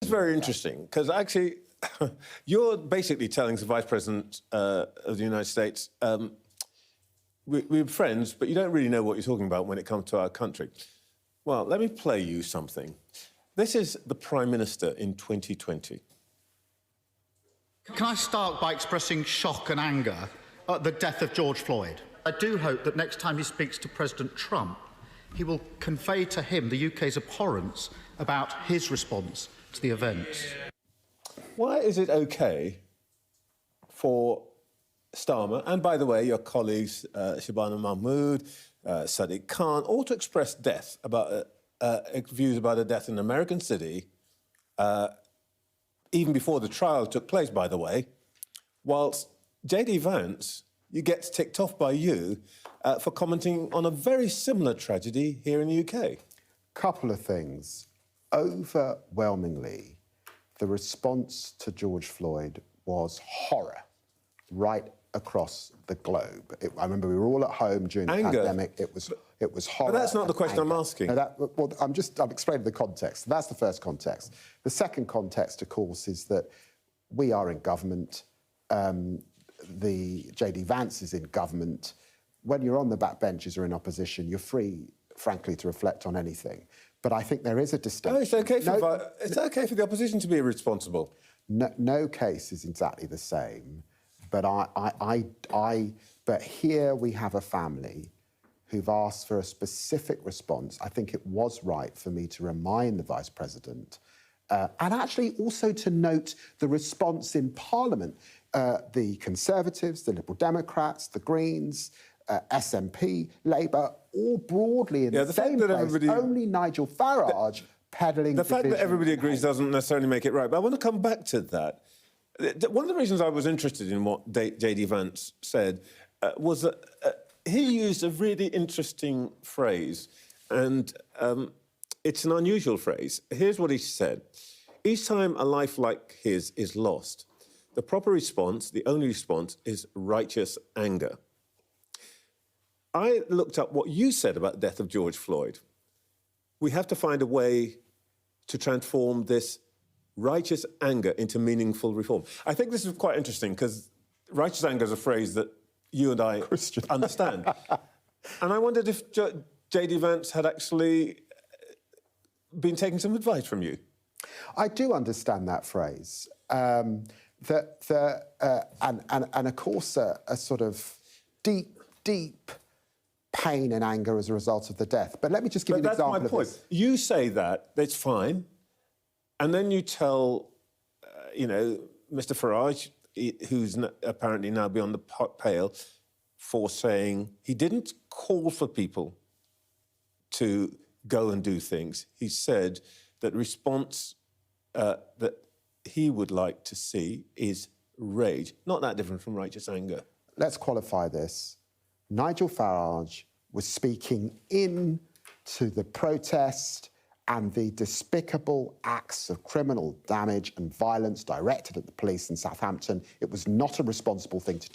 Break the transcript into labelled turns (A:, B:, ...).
A: It's very interesting, because actually, you're basically telling the Vice President of the United States, we're friends, but you don't really know what you're talking about when it comes to our country. Well, let me play you something. This is the Prime Minister in 2020.
B: Can I start by expressing shock and anger at the death of George Floyd? I do hope that next time he speaks to President Trump, he will convey to him the UK's abhorrence about his response to the events.
A: Why is it OK for Starmer, and by the way, your colleagues, Shabana Mahmood, Sadiq Khan, all to express views about a death in an American city, even before the trial took place, by the way, whilst J.D. Vance, you get ticked off by you for commenting on a very similar tragedy here in the UK?
C: Couple of things. Overwhelmingly, the response to George Floyd was horror right across the globe. I remember we were all at home during the pandemic. It was horror.
A: But that's not the question I'm asking.
C: No, I'm explaining the context. That's the first context. The second context, of course, is that we are in government. The J.D. Vance is in government. When you're on the backbenches or in opposition, you're free, frankly, to reflect on anything. But I think there is a distinction.
A: Oh, it's OK for the opposition to be irresponsible.
C: No case is exactly the same. But but here we have a family who've asked for a specific response. I think it was right for me to remind the Vice President and actually also to note the response in Parliament. The Conservatives, the Liberal Democrats, the Greens, SNP, Labour, all broadly in the same place. Only Nigel Farage peddling
A: the fact that everybody agrees doesn't necessarily make it right. But I want to come back to that. One of the reasons I was interested in what J.D. Vance said was that he used a really interesting phrase, and it's an unusual phrase. Here's what he said. Each time a life like his is lost, the proper response, the only response, is righteous anger. I looked up what you said about the death of George Floyd. We have to find a way to transform this righteous anger into meaningful reform. I think this is quite interesting, because righteous anger is a phrase that you and I understand. And I wondered if J.D. Vance had actually been taking some advice from you.
C: I do understand that phrase. And of course, a sort of deep pain and anger as a result of the death. But let me just give you an example of this.
A: That's my point. You say that, it's fine, and then you tell, Mr. Farage, who's apparently now beyond the pale, for saying he didn't call for people to go and do things. He said that response that he would like to see is rage. Not that different from righteous anger.
C: Let's qualify this. Nigel Farage was speaking into the protest and the despicable acts of criminal damage and violence directed at the police in Southampton. It was not a responsible thing to do.